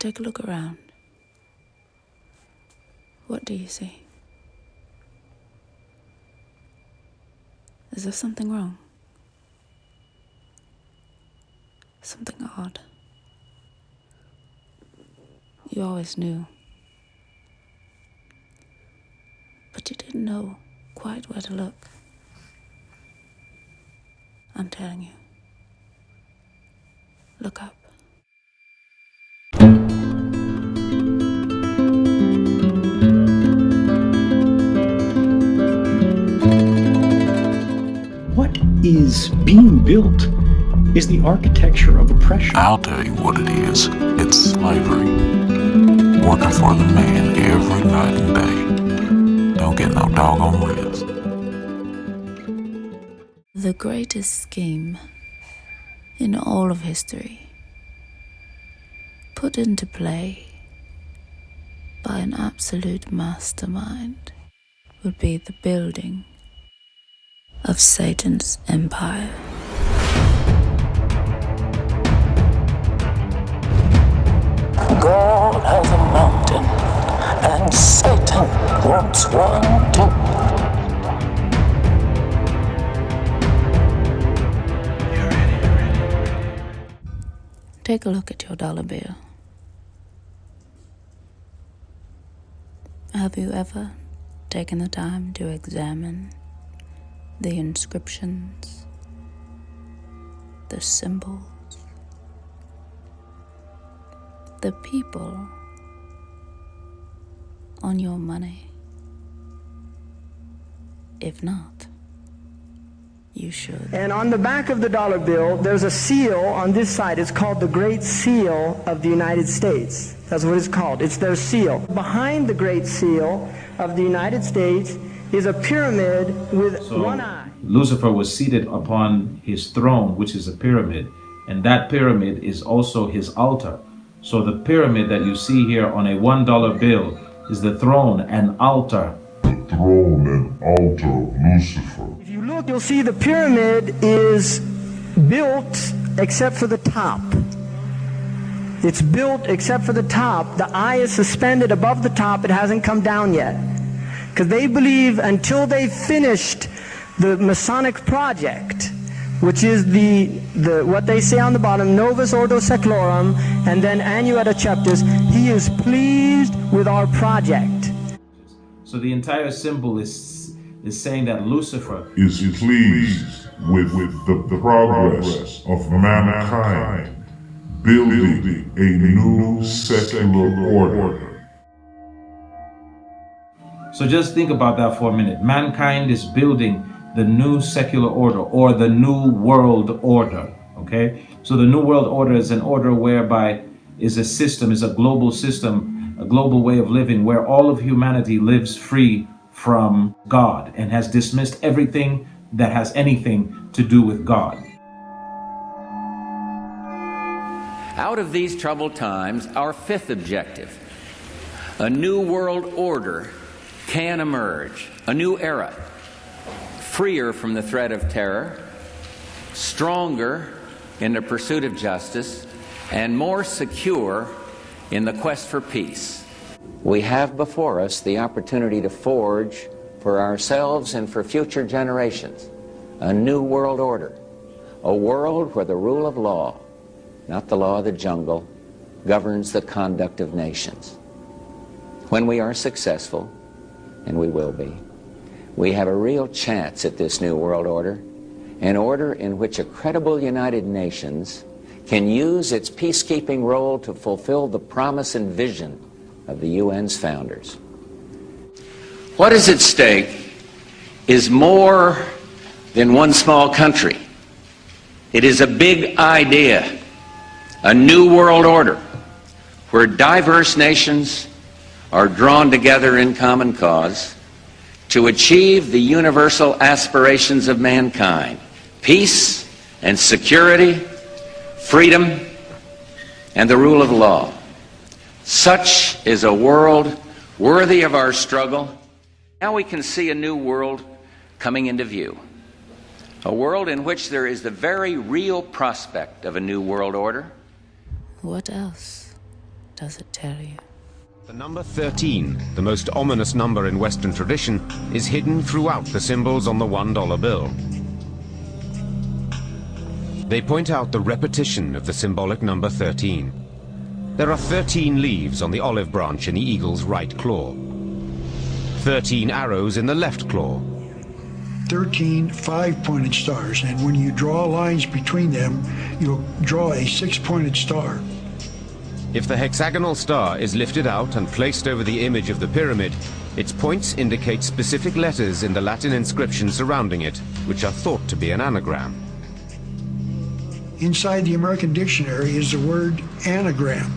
Take a look around. What do you see? Is there something wrong? Something odd? You always knew. But you didn't know quite where to look. I'm telling you. Look up. What is being built is the architecture of oppression. I'll tell you what it is. It's slavery. Working for the man every night and day. Don't get no doggone rest. The greatest scheme in all of history, put into play by an absolute mastermind, would be the building of Satan's empire. God has a mountain, and Satan wants one too. Take a look at your dollar bill. Have you ever taken the time to examine the inscriptions, the symbols, the people on your money? If not, you should. And on the back of the dollar bill, there's a seal on this side. It's called the Great Seal of the United States. That's what it's called. It's their seal. Behind the Great Seal of the United States is a pyramid with one eye. Lucifer was seated upon his throne, which is a pyramid, and that pyramid is also his altar. So the pyramid that you see here on a $1 bill is the throne and altar. The throne and altar of Lucifer. If you look, you'll see the pyramid is built except for the top. It's built except for the top. The eye is suspended above the top. It hasn't come down yet. Because they believe until they've finished the Masonic project, which is the what they say on the bottom, Novus Ordo Seclorum, and then Annuetta Chapters, he is pleased with our project. So the entire symbol is saying that Lucifer Is pleased with the progress of mankind, building a new secular order. So just think about that for a minute. Mankind is building the new secular order, or the new world order, okay? So the new world order is an order whereby is a system, is a global system, a global way of living where all of humanity lives free from God and has dismissed everything that has anything to do with God. Out of these troubled times, our fifth objective, a new world order can emerge, a new era, freer from the threat of terror, stronger in the pursuit of justice, and more secure in the quest for peace. We have before us the opportunity to forge for ourselves and for future generations a new world order, a world where the rule of law, not the law of the jungle, governs the conduct of nations. When we are successful, and we will be, we have a real chance at this new world order, an order in which a credible United Nations can use its peacekeeping role to fulfill the promise and vision of the UN's founders. What is at stake is more than one small country. It is a big idea, a new world order, where diverse nations are drawn together in common cause to achieve the universal aspirations of mankind: peace and security, freedom, and the rule of law. Such is a world worthy of our struggle. Now we can see a new world coming into view, a world in which there is the very real prospect of a new world order. What else does it tell you? The number 13, the most ominous number in Western tradition, is hidden throughout the symbols on the $1 bill. They point out the repetition of the symbolic number 13. There are 13 leaves on the olive branch in the eagle's right claw, 13 arrows in the left claw, 13 5-pointed stars, and when you draw lines between them, you'll draw a 6-pointed star. If the hexagonal star is lifted out and placed over the image of the pyramid, its points indicate specific letters in the Latin inscription surrounding it, which are thought to be an anagram. Inside the American Dictionary is the word anagram,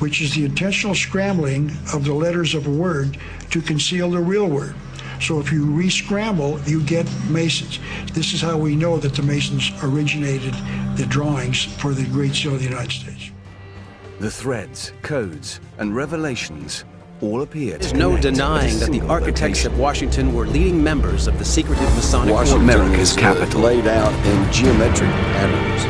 which is the intentional scrambling of the letters of a word to conceal the real word. So if you re-scramble, you get Masons. This is how we know that the Masons originated the drawings for the Great Seal of the United States. The threads, codes, and revelations all appear. There's no denying that the architects of Washington were leading members of the secretive Masonic order. America's capital, laid out in geometric patterns.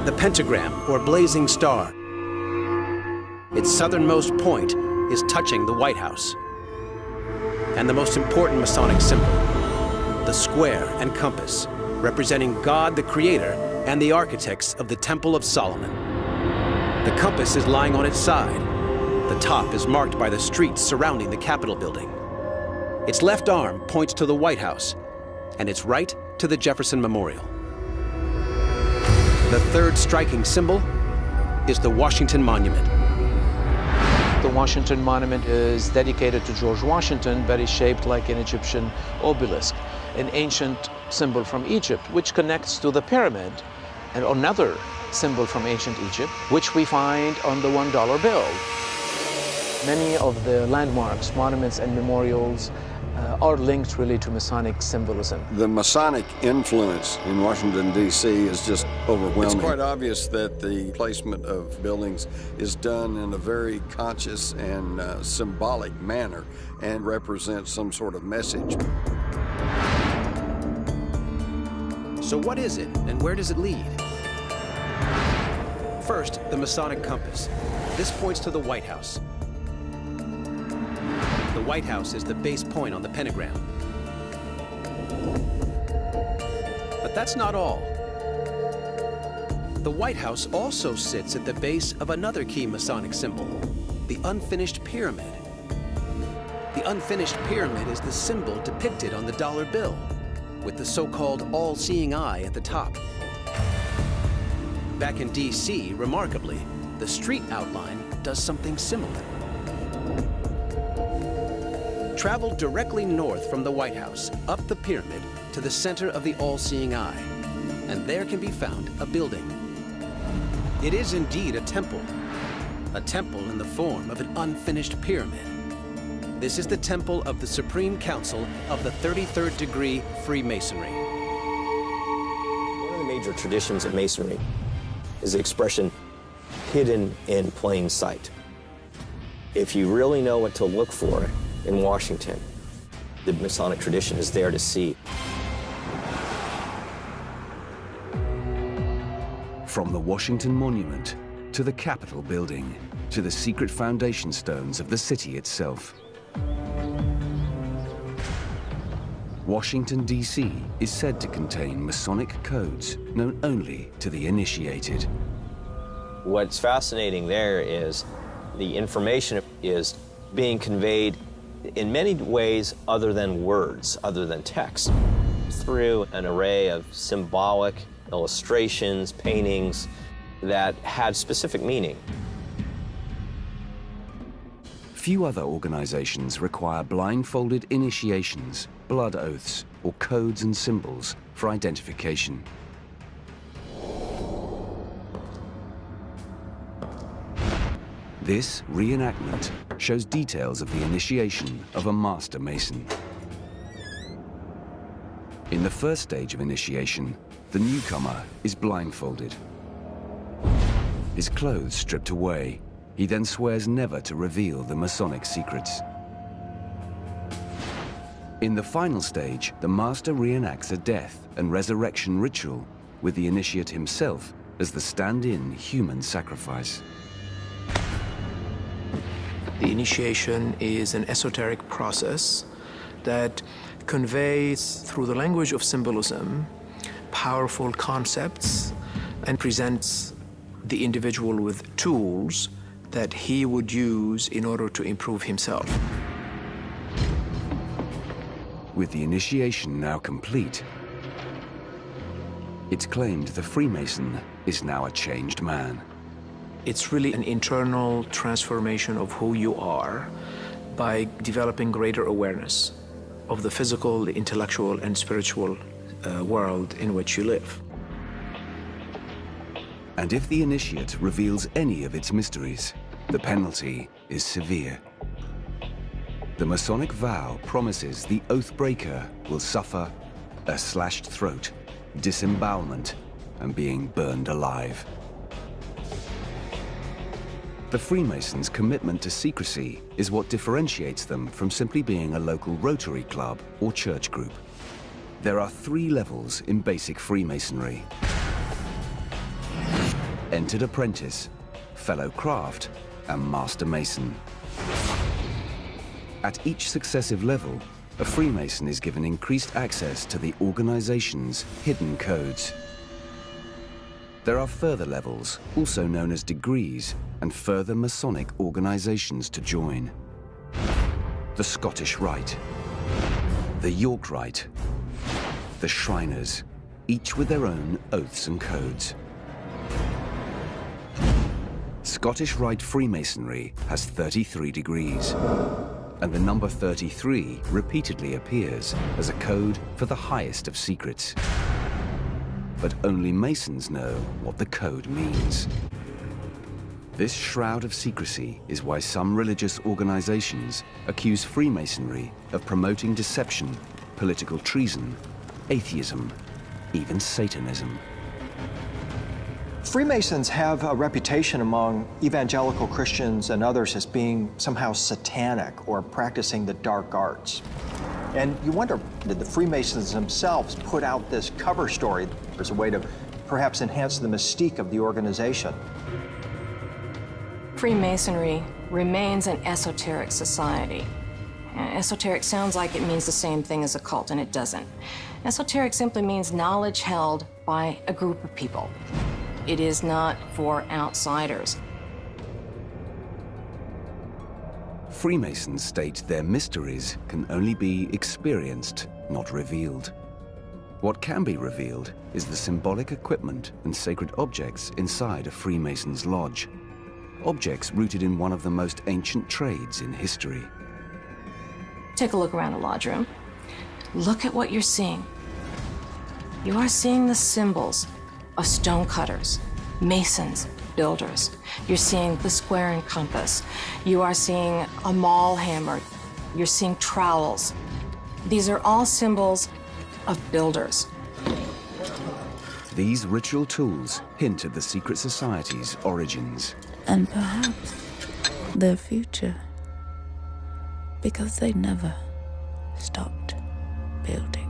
The pentagram, or blazing star. Its southernmost point is touching the White House. And the most important Masonic symbol, the square and compass, representing God the Creator and the architects of the Temple of Solomon. The compass is lying on its side. The top is marked by the streets surrounding the Capitol building. Its left arm points to the White House, and its right to the Jefferson Memorial. The third striking symbol is the Washington Monument. The Washington Monument is dedicated to George Washington, but is shaped like an Egyptian obelisk, an ancient symbol from Egypt, which connects to the pyramid, and another symbol from ancient Egypt, which we find on the $1 bill. Many of the landmarks, monuments, and memorials are linked really to Masonic symbolism. The Masonic influence in Washington, D.C. is just overwhelming. It's quite obvious that the placement of buildings is done in a very conscious and symbolic manner and represents some sort of message. So what is it, and where does it lead? First, the Masonic compass. This points to the White House. The White House is the base point on the pentagram. But that's not all. The White House also sits at the base of another key Masonic symbol, the unfinished pyramid. The unfinished pyramid is the symbol depicted on the dollar bill, with the so-called all-seeing eye at the top. Back in D.C., remarkably, the street outline does something similar. Travel directly north from the White House, up the pyramid, to the center of the all-seeing eye, and there can be found a building. It is indeed a temple in the form of an unfinished pyramid. This is the temple of the Supreme Council of the 33rd degree Freemasonry. One of the major traditions of Masonry is the expression, hidden in plain sight. If you really know what to look for in Washington, the Masonic tradition is there to see. From the Washington Monument to the Capitol building to the secret foundation stones of the city itself. Washington, D.C. is said to contain Masonic codes known only to the initiated. What's fascinating there is the information is being conveyed in many ways other than words, other than text, through an array of symbolic illustrations, paintings that had specific meaning. Few other organizations require blindfolded initiations, blood oaths, or codes and symbols for identification. This reenactment shows details of the initiation of a Master Mason. In the first stage of initiation, the newcomer is blindfolded. His clothes stripped away, he then swears never to reveal the Masonic secrets. In the final stage, the Master reenacts a death and resurrection ritual, with the initiate himself as the stand-in human sacrifice. The initiation is an esoteric process that conveys, through the language of symbolism, powerful concepts and presents the individual with tools that he would use in order to improve himself. With the initiation now complete, it's claimed the Freemason is now a changed man. It's really an internal transformation of who you are by developing greater awareness of the physical, the intellectual, and spiritual world in which you live. And if the initiate reveals any of its mysteries, the penalty is severe. The Masonic vow promises the oath-breaker will suffer a slashed throat, disembowelment, and being burned alive. The Freemasons' commitment to secrecy is what differentiates them from simply being a local Rotary club or church group. There are 3 levels in basic Freemasonry: Entered Apprentice, Fellow Craft, and Master Mason. At each successive level, a Freemason is given increased access to the organization's hidden codes. There are further levels, also known as degrees, and further Masonic organizations to join. The Scottish Rite, the York Rite, the Shriners, each with their own oaths and codes. Scottish Rite Freemasonry has 33 degrees, and the number 33 repeatedly appears as a code for the highest of secrets. But only Masons know what the code means. This shroud of secrecy is why some religious organizations accuse Freemasonry of promoting deception, political treason, atheism, even Satanism. Freemasons have a reputation among evangelical Christians and others as being somehow satanic or practicing the dark arts. And you wonder, did the Freemasons themselves put out this cover story as a way to perhaps enhance the mystique of the organization? Freemasonry remains an esoteric society. Esoteric sounds like it means the same thing as occult, and it doesn't. Esoteric simply means knowledge held by a group of people. It is not for outsiders. Freemasons state their mysteries can only be experienced, not revealed. What can be revealed is the symbolic equipment and sacred objects inside a Freemason's lodge. Objects rooted in one of the most ancient trades in history. Take a look around the lodge room. Look at what you're seeing. You are seeing the symbols of stonecutters, masons, builders. You're seeing the square and compass. You are seeing a maul hammer. You're seeing trowels. These are all symbols of builders. These ritual tools hint at the secret society's origins. And perhaps their future, because they never stopped building.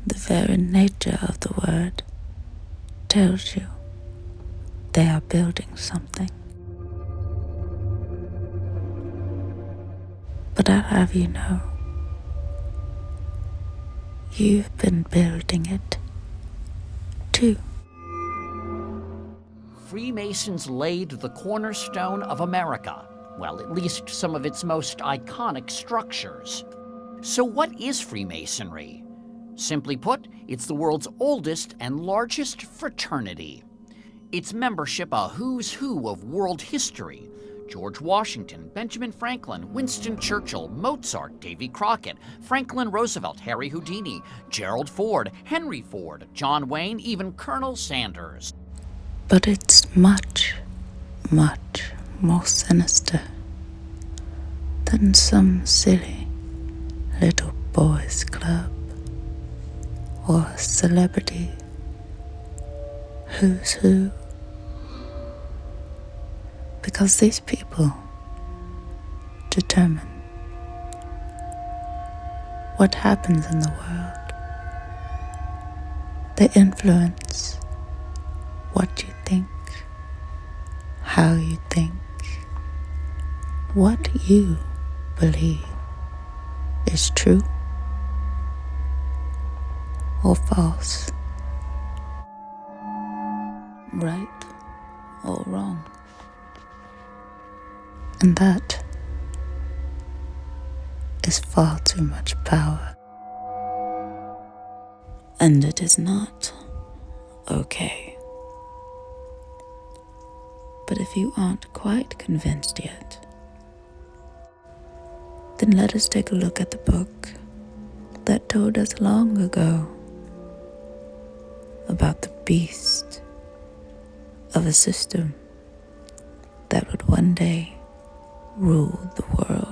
The very nature of the word tells you they are building something. But I'll have you know, you've been building it too. Freemasons laid the cornerstone of America, well, at least some of its most iconic structures. So what is Freemasonry? Simply put, it's the world's oldest and largest fraternity. Its membership a who's who of world history. George Washington, Benjamin Franklin, Winston Churchill, Mozart, Davy Crockett, Franklin Roosevelt, Harry Houdini, Gerald Ford, Henry Ford, John Wayne, even Colonel Sanders. But it's much, much more sinister than some silly little boys' club or celebrity who's who Because these people determine what happens in the world. They influence what you think, how you think, what you believe is true or false, right or wrong. And that is far too much power. And it is not okay. But if you aren't quite convinced yet, then let us take a look at the book that told us long ago about the beast of a system that would one day rule the world.